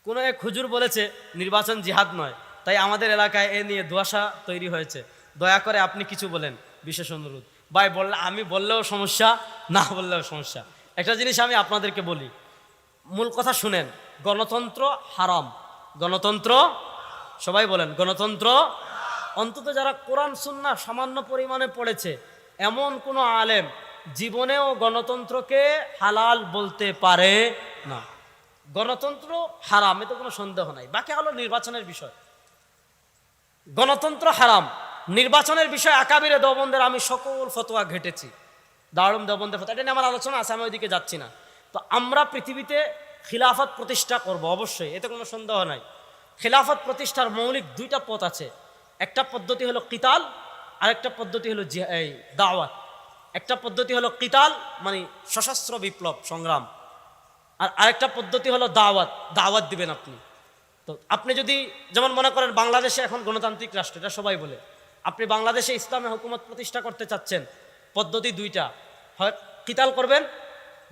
কোনো এক হুজুর বলেছে নির্বাচন জিহাদ নয়, তাই আমাদের এলাকায় এ নিয়ে ধোঁয়াশা তৈরি হয়েছে। দয়া করে আপনি কিছু বলেন, বিশেষ অনুরোধ। ভাই বললে, আমি বললেও সমস্যা, না বললেও সমস্যা। একটা জিনিস আমি আপনাদেরকে বলি, মূল কথা শুনেন, গণতন্ত্র হারাম। গণতন্ত্র, সবাই বলেন গণতন্ত্র। অন্তত যারা কোরআন সুন্নাহ সামান্য পরিমাণে পড়েছে, এমন কোনো আলেম জীবনেও গণতন্ত্রকে হালাল বলতে পারে না। গণতন্ত্র হারাম, এতে কোনো সন্দেহ নাই। বাকি হলো নির্বাচনের বিষয়। গণতন্ত্র হারাম, নির্বাচনের বিষয় আকাবিরে দেওবন্দের আমি সকল ফতোয়া ঘেটেছি। দারুম দেওবন্দের ফতোয়া, এটা নিয়ে আমার আলোচনা আছে, আমি ওইদিকে যাচ্ছি না। তো আমরা পৃথিবীতে খিলাফত প্রতিষ্ঠা করব অবশ্যই, এতে কোনো সন্দেহ নাই। খিলাফত প্রতিষ্ঠার মৌলিক দুইটা পথ আছে। একটা পদ্ধতি হলো কিতাল, আরেকটা পদ্ধতি হলো দাওয়াত। একটা পদ্ধতি হলো কিতাল, মানে সশস্ত্র বিপ্লব সংগ্রাম, আর আরেকটা পদ্ধতি হলো দাওয়াত। দাওয়াত দিবেন আপনি। তো আপনি যদি যেমন মনে করেন বাংলাদেশে এখন গণতান্ত্রিক রাষ্ট্র, এটা সবাই বলে, আপনি বাংলাদেশে ইসলামী হুকুমত প্রতিষ্ঠা করতে চাচ্ছেন, পদ্ধতি দুইটা, হয় কিতাল করবেন,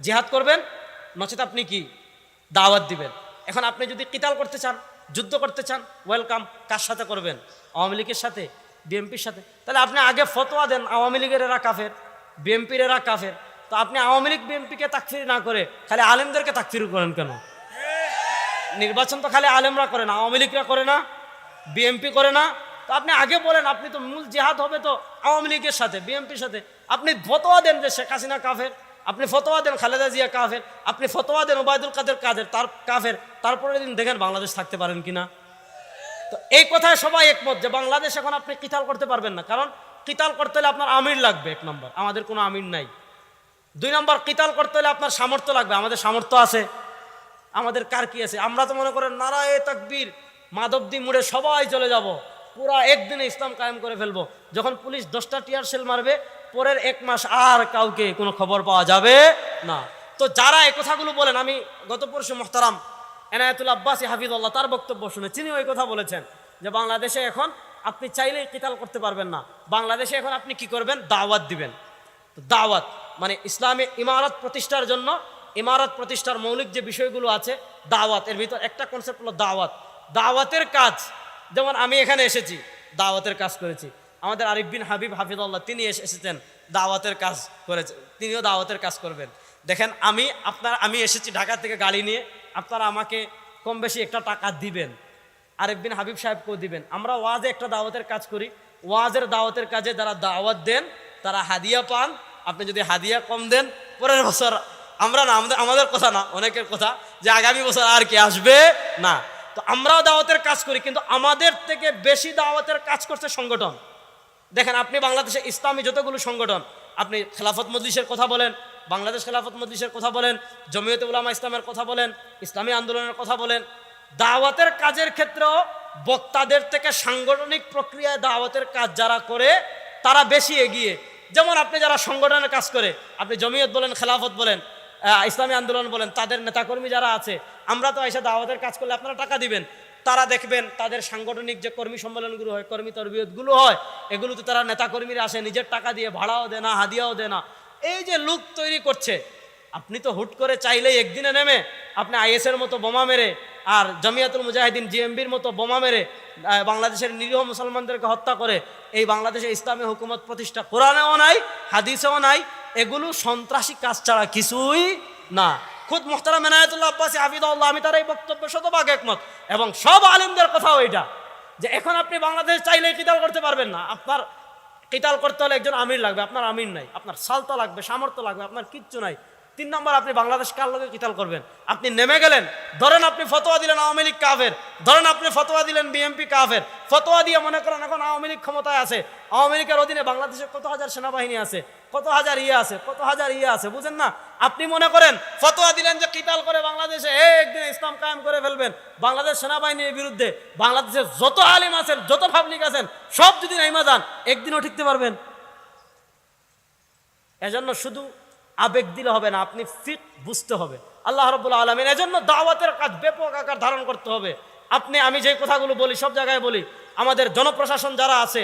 জিহাদ করবেন, নচেত আপনি কি দাওয়াত দিবেন। এখন আপনি যদি কিতাল করতে চান, যুদ্ধ করতে চান, ওয়েলকাম। কার সাথে করবেন? আওয়ামী লীগের সাথে, বিএনপির সাথে। তাহলে আপনি আগে ফতোয়া দেন আওয়ামী লীগের এরা কাফের, বিএনপির এরা কাফের। তো আপনি আওয়ামী লীগ বিএনপিকে তাকফির না করে খালি আলেমদেরকে তাকফির করেন কেন? নির্বাচন তো খালি আলেমরা করে না, আওয়ামী লীগরা করে না, বিএনপি করে না। তো আপনি আগে বলেন, আপনি তো মূল জিহাদ হবে তো আওয়ামী লীগের সাথে, বিএনপির সাথে। আপনি ফতোয়া দেন যে শেখ হাসিনা কাফের, আপনি ফতোয়া দেন খালেদা জিয়া কাফের, আপনি ফতোয়া দেন ওবায়দুল কাদের তার কাফের। তারপরে দিন দেখেন বাংলাদেশ থাকতে পারেন কিনা। তো এই কথায় সবাই একমত যে বাংলাদেশ এখন আপনি কিতাল করতে পারবেন না, কারণ কিতাল করতে হলে আপনার আমির লাগবে, এক নম্বর। আমাদের কোনো আমির নাই। দুই নম্বর, কিতাল করতে হলে আপনার সামর্থ্য লাগবে। আমাদের সামর্থ্য আছে? আমাদের কার কি আছে? আমরা তো মনে করেন নারায়ে তাকবীর, মাধবদী মুড়ে সবাই চলে যাব, পুরা একদিনে ইসলাম কায়েম করে ফেলবো। যখন পুলিশ 10টা টিয়ার সেল মারবে, পরের 1 মাস আর কাউকে কোনো খবর পাওয়া যাবে না। তো যারা এই কথাগুলো বলেন, আমি গত পরশু মুহতারাম এনায়েতুল আব্বাসী হাফিজুল্লাহ তার বক্তব্য শুনে তিনি ওই কথা বলেছেন যে বাংলাদেশে এখন আপনি চাইলেই কিতাল করতে পারবেন না। বাংলাদেশে এখন আপনি কি করবেন? দাওয়াত দিবেন। তো দাওয়াত মানে ইসলামী ইমারত প্রতিষ্ঠার জন্য, ইমারত প্রতিষ্ঠার মৌলিক যে বিষয়গুলো আছে, দাওয়াত, এর ভিতর একটা কনসেপ্ট হলো দাওয়াত। দাওয়াতের কাজ, যেমন আমি এখানে এসেছি, দাওয়াতের কাজ করেছি। আমাদের আরিফ বিন হাবিব হাফিজুল্লাহ তিনি এসেছেন, দাওয়াতের কাজ করেছে, তিনিও দাওয়াতের কাজ করবেন। দেখেন আমি এসেছি ঢাকা থেকে গাড়ি নিয়ে, আপনারা আমাকে কম বেশি একটা টাকা দিবেন, আরিফ বিন হাবিব সাহেবকেও দিবেন। আমরা ওয়াজে একটা দাওয়াতের কাজ করি, ওয়াজের দাওয়াতের কাজে যারা দাওয়াত দেন তারা হাদিয়া পান। আপনি যদি হাদিয়া কম দেন, পরের বছর আমরা না, আমাদের কথা না, অনেকের কথা, যে আগামী বছর আর কি আসবে না। তো আমরাও দাওয়াতের কাজ করি, কিন্তু আমাদের থেকে বেশি দাওয়াতের কাজ করছে সংগঠন। দেখেন আপনি বাংলাদেশে ইসলামী যতগুলো সংগঠন, আপনি খেলাফত মজলিসের কথা বলেন, বাংলাদেশ খেলাফত মজলিসের কথা বলেন, জমিয়তে উলামা ইসলামের কথা বলেন, ইসলামী আন্দোলনের কথা বলেন, দাওয়াতের কাজের ক্ষেত্রেও বক্তাদের থেকে সাংগঠনিক প্রক্রিয়ায় দাওয়াতের কাজ যারা করে তারা বেশি এগিয়ে। যেমন আপনি যারা সংগঠনের কাজ করে, আপনি জমিয়ত বলেন, খেলাফত বলেন, ইসলামী আন্দোলন বলেন, তাদের নেতাকর্মী যারা আছে, আমরা তো এসে দাওয়াতের কাজ করলে আপনারা টাকা দিবেন, তারা দেখবেন তাদের সাংগঠনিক যে কর্মী সম্মেলনগুলো হয়, কর্মী তরবিয়তগুলো হয়, এগুলোতে তারা নেতাকর্মীরা আসে, নিজের টাকা দিয়ে ভাড়াও দেয় না, হাদিয়াও দেয় না। এই যে লুক তৈরি করছে, আপনি তো হুট করে চাইলেই একদিনে নেমে আপনি আইএসের মতো বোমা মেরে আর জমিয়াতুল মুজাহিদিন জিএমবির মতো বোমা মেরে বাংলাদেশের নিরীহ মুসলমানদেরকে হত্যা করে এই বাংলাদেশে ইসলামী হুকুমত প্রতিষ্ঠা কোরআনেও নাই, হাদিসেও নাই। এগুলো সন্ত্রাসী কাজ ছাড়া কিছুই না। খুদ মুহতারাম এনায়েতুল্লাহ আব্বাসী হাফিজাহুল্লাহ, আমি তার এই বক্তব্য শতভাগ একমত, এবং সব আলেমদের কথাও এটা, যে এখন আপনি বাংলাদেশ চাইলেই কিতাল করতে পারবেন না। আপনার কিতাল করতে হলে একজন আমির লাগবে, আপনার আমির নাই। আপনার সালতা লাগবে, সামর্থ্য লাগবে, আপনার কিচ্ছু নাই। 3 নম্বর, আপনি বাংলাদেশ কার লোকে কিতাল করবেন? আপনি নেমে গেলেন, ধরেন আপনি ফতোয়া দিলেন আওয়ামী লীগ কাফের, ধরেন আপনি ফতোয়া দিলেন বিএনপি কাফের, ফতোয়া দিয়ে মনে করেন এখন আওয়ামী লীগ ক্ষমতায় আছে, আওয়ামী লীগের অধীনে বাংলাদেশে কত হাজার সেনাবাহিনী আছে, কত হাজার ইয়ে আছে, বুঝেন না? আপনি মনে করেন ফতোয়া দিলেন যে কিতাল করে বাংলাদেশে একদিন ইসলাম কায়েম করে ফেলবেন, বাংলাদেশ সেনাবাহিনীর বিরুদ্ধে বাংলাদেশের যত আলিম আছেন, যত পাবলিক আছেন, সব যদি নাইমা যান, একদিনও টিকতে পারবেন? এজন্য শুধু আবেগ দিলে হবে না, আপনি ফিক বুঝতে হবে। আল্লাহ রাব্বুল আলামিন এজন্য দাওয়াতের কাজ ব্যাপক আকার ধারণ করতে হবে। আমি যে কথাগুলো বলি সব জায়গায় বলি, আমাদের জনপ্রশাসন যারা আছে,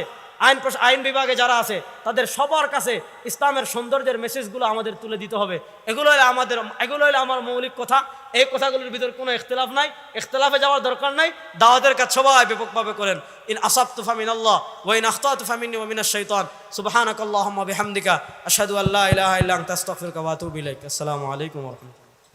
আইন বিভাগে যারা আছে তাদের সবার কাছে ইসলামের সৌন্দর্যের মেসেজগুলো আমাদের তুলে দিতে হবে। এগুলো হলো আমার মৌলিক কথা। এই কথাগুলোর ভিতর কোনো ইখতিলাফ নাই, ইখতিলাফে যাওয়ার দরকার নাই। দাওয়াতের কাজ সবাই ব্যাপকভাবে করেন। ইন আসাবতু ফামিনাল্লাহ ওয়া ইন আখতাতু ফামিন্নী ওয়া মিনাশ শাইতান। সুবহানাকাল্লাহুম্মা বিহামদিকা আশহাদু আল্লা ইলাহা ইল্লা আনতা আস্তাগফিরুকা ওয়া আতুবু ইলাইক। আসসালামু আলাইকুম ওয়া রাহমাতুল্লাহ।